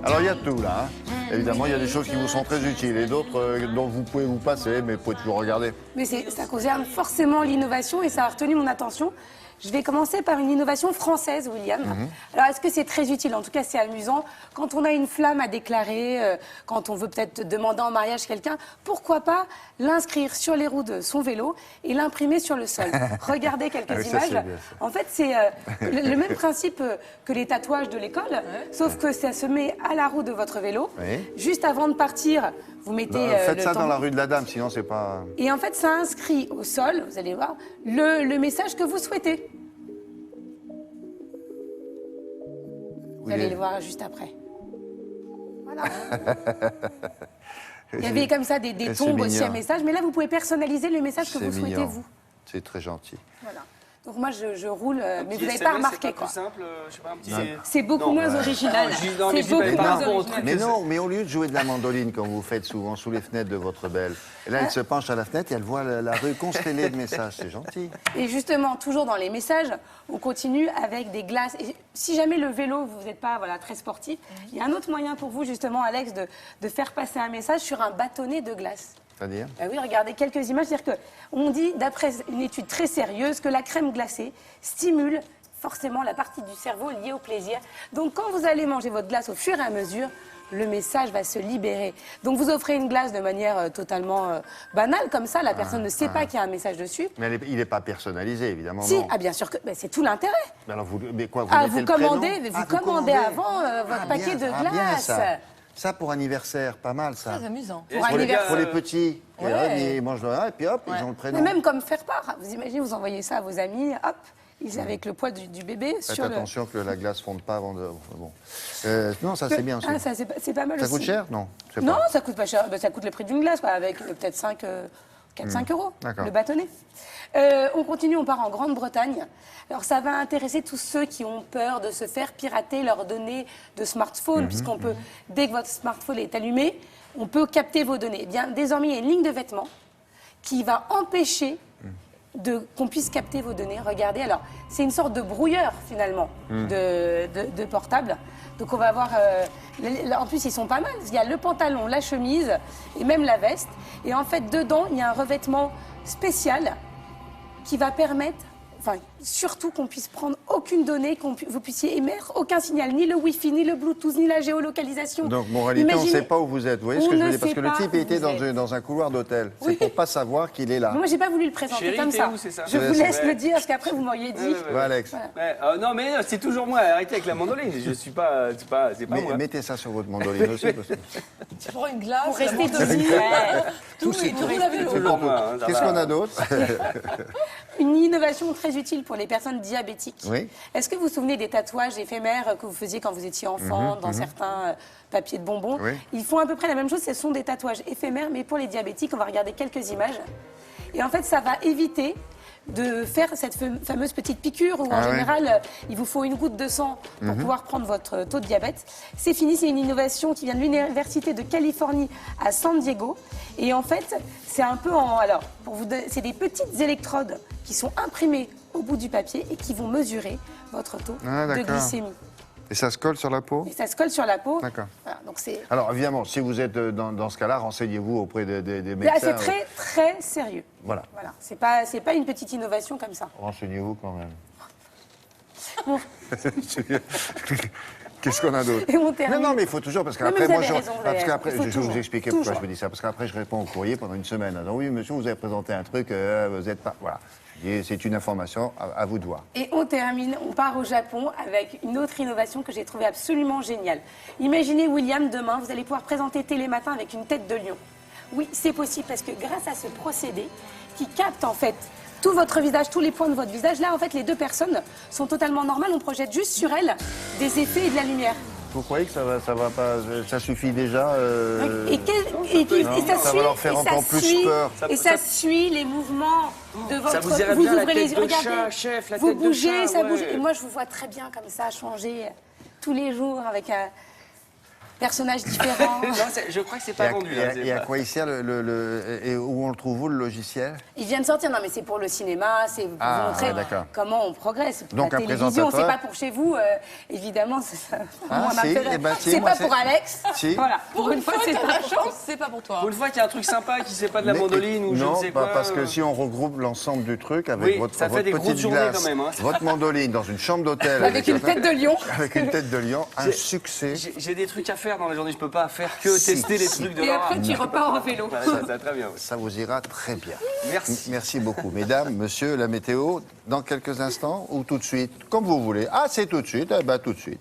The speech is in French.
Alors il y a de tout là. Évidemment, il y a des choses qui vous sont très utiles et d'autres dont vous pouvez vous passer, mais vous pouvez toujours regarder. Mais ça concerne forcément l'innovation et ça a retenu mon attention. Je vais commencer par une innovation française, William. Alors, est-ce que c'est très utile? En tout cas, c'est amusant. Quand on a une flamme à déclarer, quand on veut peut-être demander en mariage quelqu'un, pourquoi pas l'inscrire sur les roues de son vélo et l'imprimer sur le sol? Regardez quelques images. Bien, en fait, c'est le même principe que les tatouages de l'école, sauf que ça se met à la roue de votre vélo. Oui. Juste avant de partir, vous mettez faites le ça temps. dans la rue de la Dame, sinon c'est pas... Et en fait, ça inscrit au sol, vous allez voir, le message que vous souhaitez. Vous allez le voir juste après. Voilà. Il y avait comme ça des tombes aussi à message, mais là, vous pouvez personnaliser le message que vous souhaitez, mignon. vous. C'est très gentil. Voilà. Donc moi, je roule, mais vous n'avez pas remarqué, quoi. C'est simple, je sais pas, un petit... C'est beaucoup moins original. C'est beaucoup moins original. Mais non, mais au lieu de jouer de la mandoline, comme vous faites souvent sous les fenêtres de votre belle, et là, elle se penche à la fenêtre et elle voit la rue constellée de messages. C'est gentil. Et justement, toujours dans les messages, on continue avec des glaces. Et si jamais le vélo, vous n'êtes pas très sportif, il y a un autre moyen pour vous, justement, Alex, de faire passer un message sur un bâtonnet de glace. C'est-à-dire ? Oui, regardez quelques images. C'est-à-dire qu'on dit, d'après une étude très sérieuse, que la crème glacée stimule forcément la partie du cerveau liée au plaisir. Donc, quand vous allez manger votre glace au fur et à mesure, le message va se libérer. Donc, vous offrez une glace de manière totalement banale, comme ça, la personne ne sait pas qu'il y a un message dessus. Mais il n'est pas personnalisé, évidemment. Si, non. bien sûr que c'est tout l'intérêt. Mais alors, mais quoi, vous Ah, mettez vous le prénom commandez, vous commandez avant votre paquet de bien, glace. ça, pour anniversaire, pas mal, ça. Très amusant. Pour les petits, Ouais. ils mangent et puis hop, ils ont le prénom. Mais même comme faire part. Vous imaginez, vous envoyez ça à vos amis, hop, avec le poids du bébé Faites sur attention que la glace ne fonde pas avant de... Bon. Non, ça c'est bien aussi. Ah, ça, c'est pas mal Ça aussi. coûte cher? Non. je sais Non, pas. ça coûte pas cher. Ça coûte le prix d'une glace, quoi, avec peut-être 4-5 euros, D'accord. le bâtonnet. On continue, on part en Grande-Bretagne. Alors, ça va intéresser tous ceux qui ont peur de se faire pirater leurs données de smartphone, puisqu'on peut, dès que votre smartphone est allumé, on peut capter vos données. Eh bien, désormais, il y a une ligne de vêtements qui va empêcher qu'on puisse capter vos données. Regardez, alors, c'est une sorte de brouilleur, finalement, de portable. Donc, on va avoir... en plus, ils sont pas mal. Il y a le pantalon, la chemise et même la veste. Et en fait, dedans, il y a un revêtement spécial qui va permettre... surtout qu'on puisse prendre aucune donnée, vous puissiez émettre aucun signal, ni le Wi-Fi, ni le Bluetooth, ni la géolocalisation. Donc, moralité, on ne sait pas où vous êtes. Vous voyez ce que je veux dire? Parce que le type était dans un couloir d'hôtel. C'est pour pas savoir qu'il est là. Moi, j'ai pas voulu le présenter Chérie, comme t'es ça. où, c'est ça? Je vous laisse le dire, parce qu'après, vous m'auriez dit... Ouais, Alex. Ouais, non, mais c'est toujours moi. Arrêtez avec la mandoline. Je suis pas... C'est pas moi. Mettez ça sur votre mandoline aussi. Parce que... Tu prends une glace. Pour rester la debout. tout roule à vélo. Toujours moi. hein, ça Qu'est-ce va. qu'on a d'autre? Une innovation très utile pour les personnes diabétiques. Oui. Est-ce que vous vous souvenez des tatouages éphémères que vous faisiez quand vous étiez enfant, dans certains papiers de bonbons? Oui. Ils font à peu près la même chose, ce sont des tatouages éphémères, mais pour les diabétiques, on va regarder quelques images. Et en fait, ça va éviter de faire cette fameuse petite piqûre où en général, il vous faut une goutte de sang pour pouvoir prendre votre taux de diabète. C'est fini, c'est une innovation qui vient de l'Université de Californie à San Diego. Et en fait, c'est un peu c'est des petites électrodes qui sont imprimées au bout du papier et qui vont mesurer votre taux de glycémie. Et ça se colle sur la peau? Et ça se colle sur la peau. D'accord. Voilà, donc c'est... Alors, évidemment, si vous êtes dans ce cas-là, renseignez-vous auprès des Là, médecins. c'est très, très sérieux. Voilà. Voilà. C'est pas une petite innovation comme ça. Renseignez-vous quand même. Bon. Qu'est-ce qu'on a d'autre? Et on termine. Non, mais il faut toujours, parce Non, mais qu'après, vous moi, avez raison, vous avez raison. je Il faut vais vous toujours. expliquer pourquoi Toujours. je me dis ça. Parce qu'après, je réponds au courrier pendant une semaine. Alors, oui, monsieur, vous avez présenté un truc, vous n'êtes pas... Voilà. Et c'est une information, à vous de voir. Et on termine, on part au Japon avec une autre innovation que j'ai trouvée absolument géniale. Imaginez, William, demain, vous allez pouvoir présenter Télématin avec une tête de lion. Oui, c'est possible parce que grâce à ce procédé qui capte en fait tout votre visage, tous les points de votre visage, là, en fait, les deux personnes sont totalement normales. On projette juste sur elles des effets et de la lumière. Vous croyez que ça va pas... Ça suffit déjà Et ça va leur faire encore plus peur. Et ça suit les mouvements de votre... Ça vous irait bien la tête de regardez, chat, chef, la vous tête de bougez, chat, ça ouais. bouge. Et moi, je vous vois très bien comme ça, changer tous les jours avec un... personnages différents. Non, je crois que c'est Et pas à, vendu. et à- hein, c'est et à pas- quoi il sert et où on le trouve, où, le logiciel? Il vient de sortir, non mais c'est pour le cinéma, c'est pour Ah, vous montrer ouais, d'accord. comment on progresse. Pour Donc, la un télévision, présentateur. c'est pas pour chez vous, évidemment, c'est ça. Ah, Moins si, d'intérêt. eh ben, si, C'est moi, pas c'est- pour Alex. Si. Voilà, pour une fois, c'est t'as pas la pour chance, c'est pas pour toi. Pour une fois qu'il y a un truc sympa qui sait pas de la Mais- mandoline ou je non, ne sais bah, quoi. parce que si on regroupe l'ensemble du truc avec Oui, votre, ça fait votre des grosses petite journées glace, quand même, hein. votre mandoline dans une chambre d'hôtel Avec une tête de lion. avec une tête de lion, un succès. J'ai des trucs à faire dans la journée, je peux pas faire que Si, tester les si. trucs de Et Laura. après, tu repars en vélo. Ouais, ça va très bien. ouais. Ça vous ira très bien. Merci. Merci beaucoup. Mesdames, monsieur, la météo, dans quelques instants ou tout de suite, comme vous voulez. Ah, c'est tout de suite, eh ben, tout de suite.